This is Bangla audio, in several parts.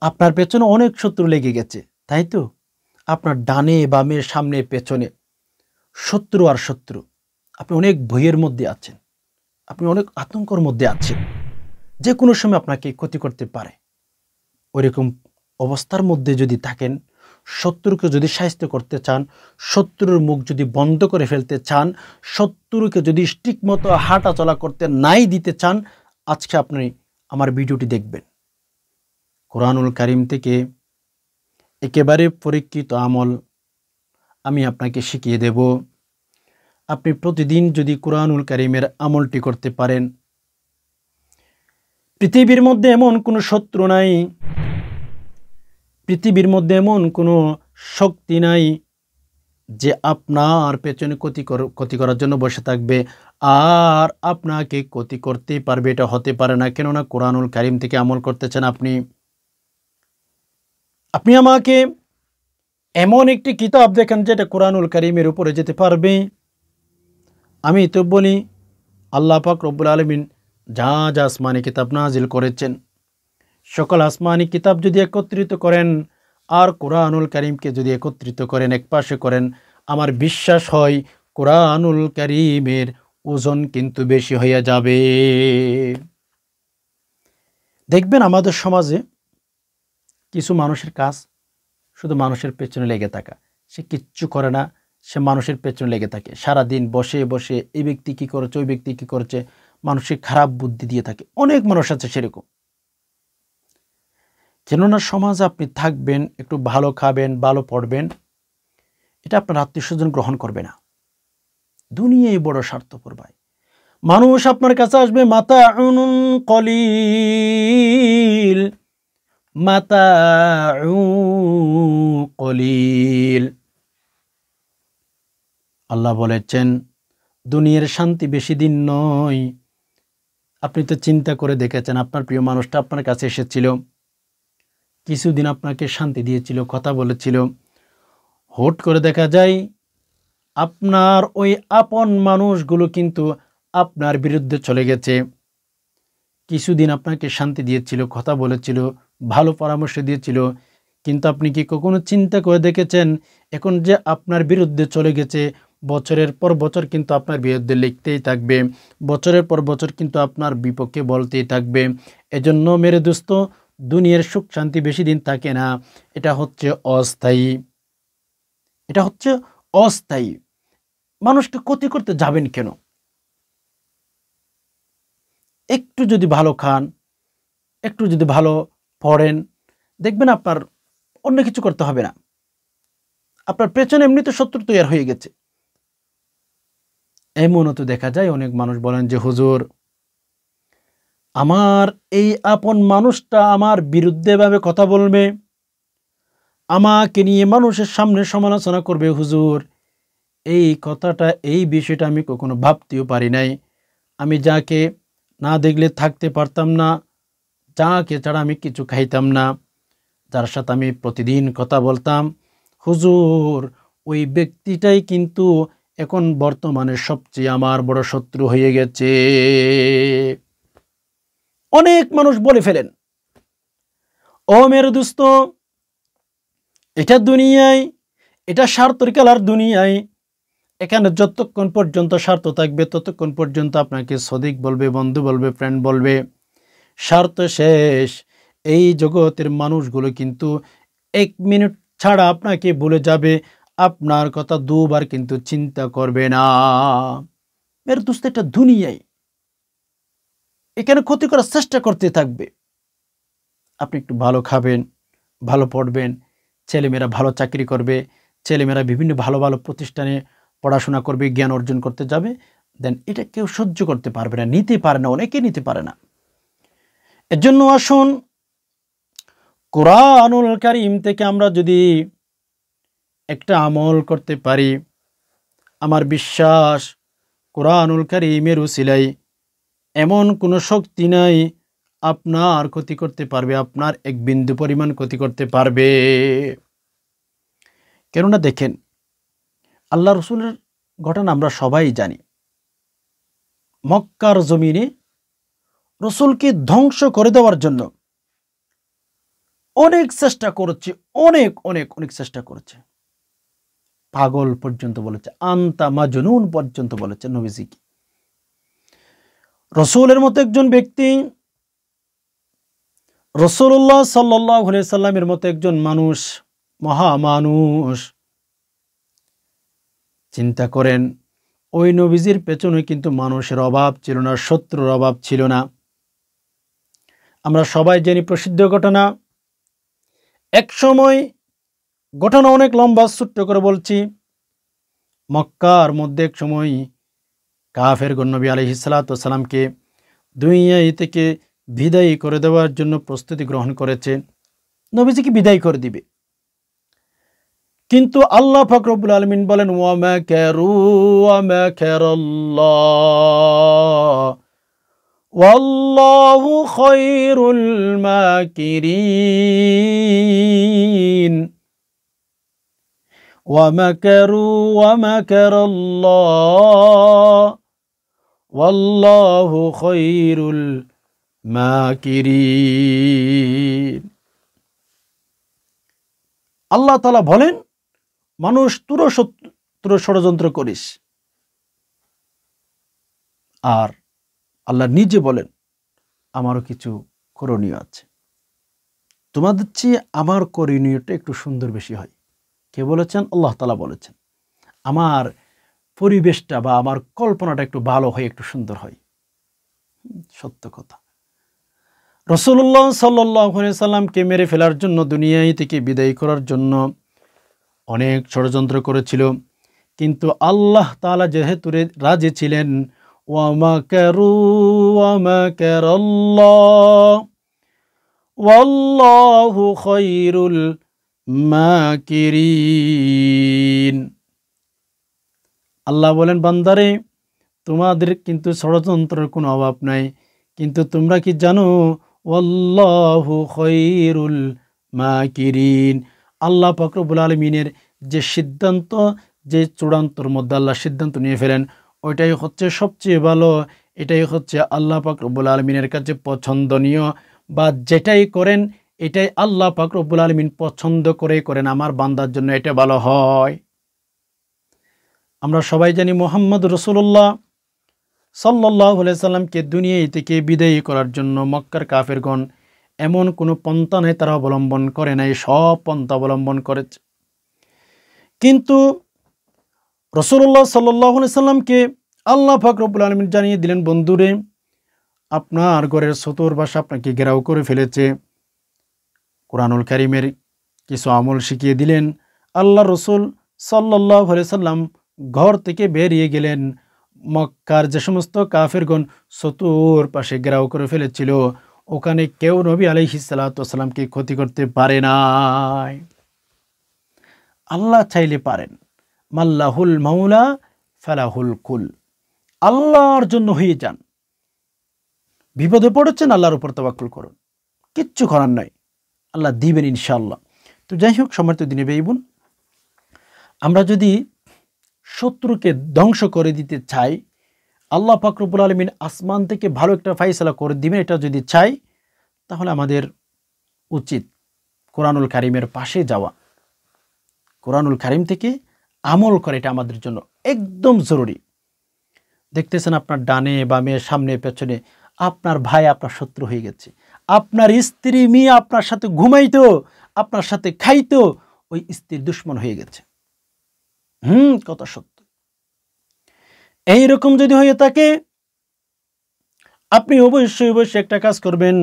আপনার পেছনে অনেক শত্রু লেগে গেছে, তাই তো? আপনার ডানে বামে সামনে পেছনে শত্রু আর শত্রু। আপনি অনেক ভয়ের মধ্যে আছেন, আপনি অনেক আতঙ্কর মধ্যে আছেন, যে কোনো সময় আপনাকে ক্ষতি করতে পারে। ওইরকম অবস্থার মধ্যে যদি থাকেন, শত্রুকে যদি সাহায্য করতে চান, শত্রুর মুখ যদি বন্ধ করে ফেলতে চান, শত্রুকে যদি ঠিক মতো হাঁটা চলা করতে নাই দিতে চান, আজকে আপনি আমার ভিডিওটি দেখবেন। কোরআনুল কারীম থেকে একেবারে পরীক্ষিত আমল আমি আপনাকে শিখিয়ে দেব। আপনি প্রতিদিন যদি কোরআনুল কারীমের আমলটি করতে পারেন, পৃথিবীর মধ্যে এমন কোনো শত্রু নাই, পৃথিবীর মধ্যে এমন কোনো শক্তি নাই যে আপনার পেছনে ক্ষতি করার জন্য বসে থাকবে আর আপনাকে ক্ষতি করতেই পারবে। এটা হতে পারে না। কেননা কোরআনুল কারীম থেকে আমল করতেছেন আপনি। আপনি আমাকে এমন একটি কিতাব দেখেন যেটা কোরআনুল কারীমের উপরে যেতে পারবে। আমি তো বলি, আল্লাহ পাক রব্বুল আলামিন যা যা আসমানি কিতাব নাজিল করেছেন, সকল আসমানি কিতাব যদি একত্রিত করেন আর কোরআনুল কারীমকে যদি একত্রিত করেন, একপাশে করেন, আমার বিশ্বাস হয় কোরআনুল কারীমের ওজন কিন্তু বেশি হয়ে যাবে। দেখবেন আমাদের সমাজে কিছু মানুষের কাজ শুধু মানুষের পেছনে লেগে থাকা, সে কিচ্ছু করে না, সে মানুষের পেছনে লেগে থাকে সারাদিন বসে বসে। এই ব্যক্তি কি করেছে, ওই ব্যক্তি কি করেছে, মানুষের খারাপ বুদ্ধি দিয়ে থাকে। অনেক মানুষ আছে সেরকম। কেননা সমাজে আপনি থাকবেন, একটু ভালো খাবেন, ভালো পড়বেন, এটা আপনার আত্মীয় স্বজন গ্রহণ করবে না। দুনিয়ায় বড় স্বার্থপর ভাই। মানুষ আপনার কাছে আসবে মাতাউন কলিল, মাতাউন কলিল। আল্লাহ বলেছেন দুনিয়ার শান্তি বেশি দিন নয়। আপনি তো চিন্তা করে দেখেছেন, আপনার প্রিয় মানুষটা আপনার কাছে এসেছিল, কিছুদিন আপনাকে শান্তি দিয়েছিল, কথা বলেছিল, হুট করে দেখা যায় আপনার ওই আপন মানুষগুলো কিন্তু আপনার বিরুদ্ধে চলে গেছে। কিছুদিন আপনাকে শান্তি দিয়েছিল, কথা বলেছিল, ভালো পরামর্শ দিয়েছিল, কিন্তু আপনি কি কখনো চিন্তা করে দেখেছেন এখন যে আপনার বিরুদ্ধে চলে গেছে, বছরের পর বছর কিন্তু আপনার বিরুদ্ধে লিখতেই থাকবে, বছরের পর বছর কিন্তু আপনার বিপক্ষে বলতেই থাকবে। এজন্য মেরে দোস্ত, দুনিয়ার সুখ শান্তি বেশি দিন থাকে না, এটা হচ্ছে অস্থায়ী, এটা হচ্ছে অস্থায়ী। মানুষকে ক্ষতি করতে যাবেন কেন? একটু যদি ভালো খান, একটু যদি ভালো পড়েন, দেখবেন আপনার অন্য কিছু করতে হবে না। আপনার পেছনে এমনিতে শত্রু তৈরি হয়ে গেছে। এমনও তো দেখা যায় অনেক মানুষ বলেন যে হুজুর, আমার এই আপন মানুষটা আমার বিরুদ্ধে ভাবে কথা বলবে, আমাকে নিয়ে মানুষের সামনে সমালোচনা করবে। হুজুর, এই কথাটা, এই বিষয়টা আমি কখনো ভাবতেও পারি নাই। আমি যাকে না দেখলে থাকতে পারতাম না, যাকে ছাড়া আমি কিছু খাইতাম না, যার সাথে আমি প্রতিদিন কথা বলতাম, হুজুর ওই ব্যক্তিটাই কিন্তু এখন বর্তমানে সবচেয়ে আমার বড় শত্রু হয়ে গেছে। অনেক মানুষ বলে ফেলেন। ও মেরে দোস্ত, এটা দুনিয়ায়, এটা স্বার্থের খেলার দুনিয়ায়। এখানে যতক্ষণ পর্যন্ত স্বার্থ থাকবে ততক্ষণ পর্যন্ত আপনাকে সদিক বলবে, বন্ধু বলবে, ফ্রেন্ড বলবে। স্বার্থ শেষ, এই জগতের মানুষগুলো কিন্তু 1 মিনিট ছাড়া আপনাকে ভুলে যাবে, আপনার কথা দুবার কিন্তু চিন্তা করবে না। মেরে দোস্ত, এটা দুনিয়ায়, এখানে ক্ষতি করার চেষ্টা করতে থাকবে। আপনি একটু ভালো খাবেন, ভালো পড়বেন, ছেলেমেয়েরা ভালো চাকরি করবে, ছেলেমেয়েরা বিভিন্ন ভালো ভালো প্রতিষ্ঠানে পড়াশোনা করবে, জ্ঞান অর্জন করতে যাবে, দেন এটা কেউ সহ্য করতে পারবে না, নিতে পারে না, অনেকে নিতে পারে না। এর জন্য আসুন কোরআনুল কারীম থেকে আমরা যদি একটা আমল করতে পারি, আমার বিশ্বাস কোরআনুল কারীমের উসিলায় এমন কোনো শক্তি নাই আপনার ক্ষতি করতে পারবে, আপনার এক বিন্দু পরিমাণ ক্ষতি করতে পারবে। কেননা দেখেন, আল্লাহ রসুলের ঘটনা আমরা সবাই জানি। মক্কার জমিনে রসুলকে ধ্বংস করে দেওয়ার জন্য অনেক চেষ্টা করেছে, অনেক অনেক অনেক চেষ্টা করেছে, পাগল পর্যন্ত বলেছে, আন্তা মাজনুন পর্যন্ত বলেছে নবীজিকে। রসুলের মতো একজন ব্যক্তি, রাসূলুল্লাহ সাল্লাল্লাহু আলাইহি সাল্লামের মতো একজন মানুষ, মহামানুষ, চিন্তা করেন ওই নবীজির পেছনে কিন্তু মানুষের অভাব ছিল না, শত্রুর অভাব ছিল না। আমরা সবাই জানি প্রসিদ্ধ ঘটনা, এক সময় ঘটনা অনেক লম্বা, ছোট্ট করে বলছি। মক্কার মধ্যে এক সময় কাফেরগণ নবী আলাইহিস সালাতু ওয়াস সালামকে দুনিয়া থেকে বিদায় করে দেওয়ার জন্য প্রস্তুতি গ্রহণ করেছে, নবীজিকে বিদায় করে দিবে। কিন্তু আল্লাহ পাক রব্বুল আলামিন বলেন ওয়া মাকারু ওয়া মাকারাল্লাহ ওয়াল্লাহু খায়রুল মাকিরিন। ওয়া মাকারু ওয়া মাকারাল্লাহ ওয়াল্লাহু খায়রুল মাকিরিন। আল্লাহ তাআলা বলেন মানুষ তুরো ষড়যন্ত্র করিস, আর আল্লাহ নিজে বলেন আমারও কিছু করণীয় আছে, তোমাদের চেয়ে আমার করণীয়টা একটু সুন্দর বেশি হয়। কে বলেছেন? আল্লাহ তাআলা বলেছেন আমার পরিবেশটা বা আমার কল্পনাটা একটু ভালো হয়, একটু সুন্দর হয়। সত্য কথা। রাসূলুল্লাহ সাল্লাল্লাহু আলাইহি সাল্লামকে মেরে ফেলার জন্য, দুনিয়া থেকে বিদায় করার জন্য অনেক ষড়যন্ত্র করেছিল, কিন্তু আল্লাহ তাআলা যেহেতু রাজি ছিলেন, ওয়া মাকারু ওয়া মাকারাল্লাহ ওয়াল্লাহু খায়রুল মাকিরিন। আল্লাহ বলেন বান্দারে তোমাদের কিন্তু ষড়যন্ত্রের কোনো অভাব নাই, কিন্তু তোমরা কি জানো ওয়াল্লাহু খায়রুল মাকিরিন। আল্লাহ পাক রব্বুল আলামিনের যে সিদ্ধান্ত, যে চূড়ান্তর মধ্যে আল্লাহ সিদ্ধান্ত নিয়ে ফেলেন, ওইটাই হচ্ছে সবচেয়ে ভালো, এটাই হচ্ছে আল্লাহ পাক রব্বুল আলামিনের কাছে পছন্দনীয়, বা যেটাই করেন এটাই আল্লাহ পাক রব্বুল আলামিন পছন্দ করে করেন, আমার বান্দার জন্য এটা ভালো হয়। আমরা সবাই জানি মুহাম্মদ রাসূলুল্লাহ সাল্লাল্লাহু আলাইহি সাল্লামকে দুনিয়া থেকে বিদায় করার জন্য মক্কার কাফেরগণ এমন কোনো পন্থা নাই তারা অবলম্বন করে নাই, সব পন্থা অবলম্বন করেছে। কিন্তু রাসূলুল্লাহ সাল্লাল্লাহু আলাইহি সাল্লামকে আল্লাহ পাক রব্বুল আলামিন জানিয়ে দিলেন, বন্ধুরে আপনার ঘরের চতুর্পাশে আপনাকে ঘেরাও করে ফেলেছে। কোরআনুল কারীমের কিছু আমল শিখিয়ে দিলেন। আল্লাহ রসুল সাল্লাল্লাহু আলাইহি সাল্লাম ঘর থেকে বেরিয়ে গেলেন। মক্কার যে সমস্ত কাফেরগণ চতুর্পাশে ঘেরাও করে ফেলেছিল, ওখানে কেউ নবী আলাইহিস সালাতু ওয়াস সালামকে ক্ষতি করতে পারে নাই। আল্লাহ চাইলে পারেন। মাল্লাহুল মাওলা ফালাহুল কুল। আল্লাহর জন্য হয়ে যান। বিপদে পড়েছেন, আল্লাহর উপর তাওয়াক্কুল করুন, কিচ্ছু করার নাই, আল্লাহ দিবেন ইনশাআল্লাহ। তো যাই হোক, সম্মানিত দিনী ভাই বোন, আমরা যদি শত্রুকে ধ্বংস করে দিতে চাই, আল্লাহ পাক রব্বুল আলামিন আসমান থেকে ভালো একটা ফায়সালা করে দিবেন, এটা যদি চাই, তাহলে আমাদের উচিত কোরআনুল কারীমের পাশে যাওয়া, কোরআনুল কারীম থেকে আমল করে, এটা আমাদের জন্য একদম জরুরি। দেখতেছেন আপনার ডানে বামে সামনে পেছনে আপনার ভাই আপনার শত্রু হয়ে গেছে, আপনার স্ত্রী মেয়ে আপনার সাথে ঘুমাইতো, আপনার সাথে খাইতো, ওই স্ত্রীর দুশ্মন হয়ে গেছে। কথা সত্য। এইরকম যদি হয়ে থাকে, আপনি অবশ্যই অবশ্যই একটা কাজ করবেন,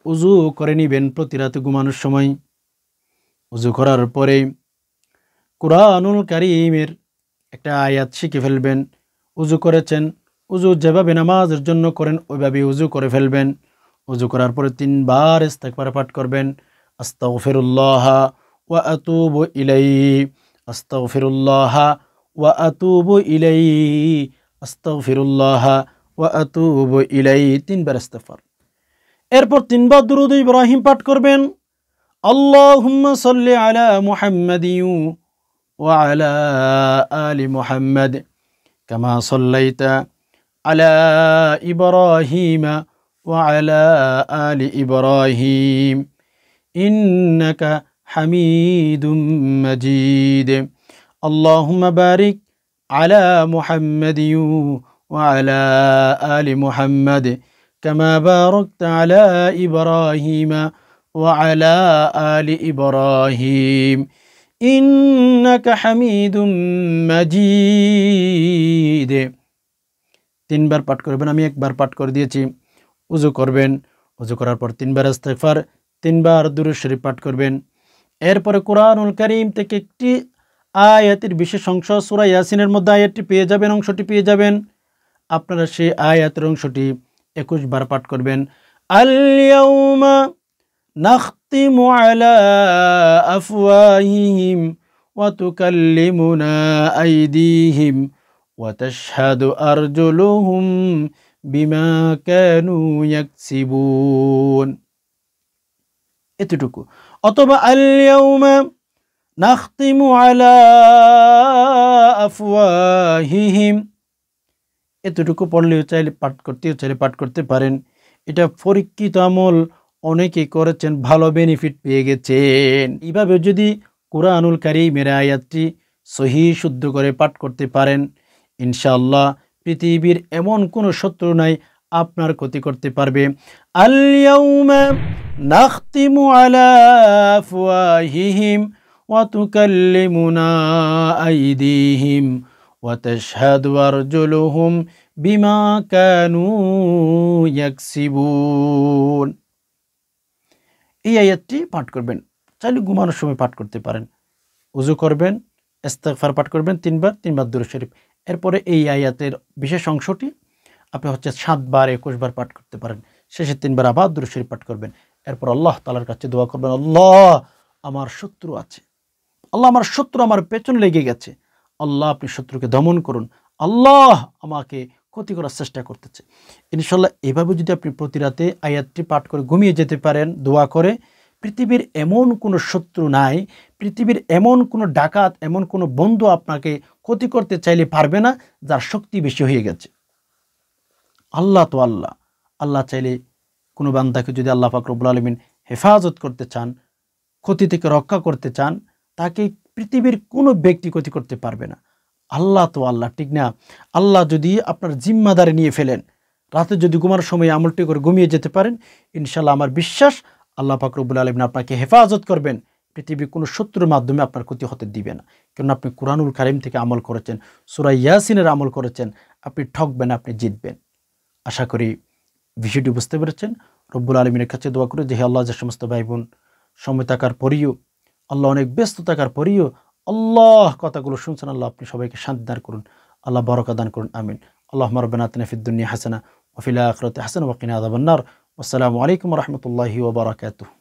উযু করে নিবেন। প্রতি রাতে ঘুমানোর সময় উযু করার পরে কোরআনুল কারীমের একটা আয়াত শিখে ফেলবেন। উযু করেছেন, উযু যেভাবে নামাজের জন্য করেন ওইভাবে উযু করে ফেলবেন। উযু করার পরে 3 বার ইস্তিগফার পাঠ করবেন, আস্তাগফিরুল্লাহ ওয়া আতুবু ইলাইহি, আস্তাগফিরুল্লাহ ওয়া আতুবু ইলাইহি, আস্তাগফিরুল্লাহ ওয়া আতুবু ইলাইহি, 3 বার ইস্তিগফার। এরপর 3 বার দুরূদ ইব্রাহিম পাঠ করবেন। আল্লাহুম্মা সাল্লি আলা মুহাম্মাদিন ওয়া আলা আলি মুহাম্মাদ কামা সাল্লাইতা আলা ইব্রাহিম ওয়া আলা আলি ইব্রাহিম ইন্নাকা হামিদুম মাজিদ। আল্লাহুম্মা বারিক আলা মুহাম্মাদিন ওয়া আলা আলি মুহাম্মাদ কামা বারাকতা আলা ইব্রাহিম ওয়া আলা আলি ইব্রাহিম ইন্নাকা হামিদুম মাজিদ। 3 বার পাঠ করবেন, আমি একবার পাঠ করে দিয়েছি। উযু করবেন, উযু করার পর 3 বার ইস্তিগফার, 3 বার দুরূদ শরীফ পাঠ করবেন। এরপরে কোরআনুল কারীম থেকে একটি আয়াতের বিশেষ অংশ সূরা ইয়াসিনের মধ্যে আয়াতটি পেয়ে যাবেন, অংশটি পেয়ে যাবেন। আপনারা সেই আয়াতের অংশটি 21 বার পাঠ করবেন। আল ইয়াউমা নাখতিমু আলা আফওয়াহিহিম ওয়া তুকাল্লিমুনা আইদিহিম ওয়া তাশহাদু আরজুলুহুম বিমা কানু ইয়াকসিবুন। এতটুকু। অথবা আল ইয়াউমা নাখতিমু আলা আফওয়াহিহিম, এতটুকু পড়লেও চাইলে পাঠ করতে পারেন। এটা পরীক্ষিত আমল, অনেকেই করেছেন, ভালো বেনিফিট পেয়ে গেছেন। এইভাবে যদি কুরআনুল কারীমের আয়াতটি সহিহ শুদ্ধ করে পাঠ করতে পারেন, ইনশাআল্লাহ পৃথিবীর এমন কোনো শত্রু নাই আপনার ক্ষতি করতে পারবে। আল ইয়াউমা নাখতিমু আলা আফওয়াহিহিম ওয়া তুকাল্লিমুনা আইদিহিম ওয়া তাশহাদু আরজুলুহুম বিমা কানু ইয়াকসিবুন। এই আয়াতটি পাঠ করবেন, চাইলে ঘুমানোর সময় পাঠ করতে পারেন। উযু করবেন, ইস্তিগফার পাঠ করবেন 3 বার, 3 বার দুরূদ শরীফ। এরপরে এই আয়াতের বিশেষ অংশটি আপনি 7 বার 21 বার পাঠ করতে পারেন। শেষে 3 বার আবার দুরূদ শরীফ পাঠ করবেন। এরপর আল্লাহ তাআলার কাছে দোয়া করবেন, আল্লাহ আমার শত্রু আছে, আল্লাহ আমার শত্রু আমার পেছনে লেগে গেছে, আল্লাহ আপনি শত্রুকে দমন করুন, আল্লাহ আমাকে ক্ষতি করার চেষ্টা করতেছে। ইনশাআল্লাহ এভাবে যদি আপনি প্রতি রাতে আয়াতটি পাঠ করে ঘুমিয়ে যেতে পারেন দোয়া করে, পৃথিবীর এমন কোনো শত্রু নাই, পৃথিবীর এমন কোনো ডাকাত, এমন কোনো বন্ধু আপনাকে ক্ষতি করতে চাইলে পারবে না, যার শক্তি বেশি হয়ে গেছে। আল্লাহ তো আল্লাহ, আল্লাহ চাইলে কোনো বান্দাকে যদি আল্লাহ পাক রব্বুল আলামিন হেফাজত করতে চান, ক্ষতি থেকে রক্ষা করতে চান, তাকে পৃথিবীর কোনো ব্যক্তি ক্ষতি করতে পারবে না। আল্লাহ তো আল্লাহ, ঠিক না? আল্লাহ যদি আপনার জিম্মাদারি নিয়ে ফেলেন, রাতে যদি ঘুমানোর সময় আমলটি করে ঘুমিয়ে যেতে পারেন, ইনশাআল্লাহ আমার বিশ্বাস আল্লাহ পাক রব্বুল আলামিন আপনাকে হেফাজত করবেন, পৃথিবীর কোনো শত্রুর মাধ্যমে আপনার ক্ষতি হতে দিবে না। কারণ আপনি কুরআনুল কারীম থেকে আমল করেছেন, সূরা ইয়াসিনের আমল করেছেন, আপনি ঠকবেন, আপনি জিতবেন। আশা করি বিষয়টি বুঝতে পেরেছেন। রব্বুল আলামিনের কাছে দোয়া করে যে হে আল্লাহ, যে সমস্ত ভাই বোন সময় থাকার পরেও, আল্লাহ অনেক ব্যস্ত থাকার পরেও আল্লাহ কথাগুলো শুনছেন, আল্লাহ আপনি সবাইকে শান্তি দান করুন, আল্লাহ বরকত দান করুন, আমিন। আল্লাহুম্মা রাব্বানা আতিনা ফিদ দুনিয়া হাসানাহ ওয়া ফিল আখিরাতি হাসানাহ ওয়া কিনা আযাবান নার। ওয়াসসালামু আলাইকুম ওয়া রাহমাতুল্লাহি ওয়া বারাকাতুহু।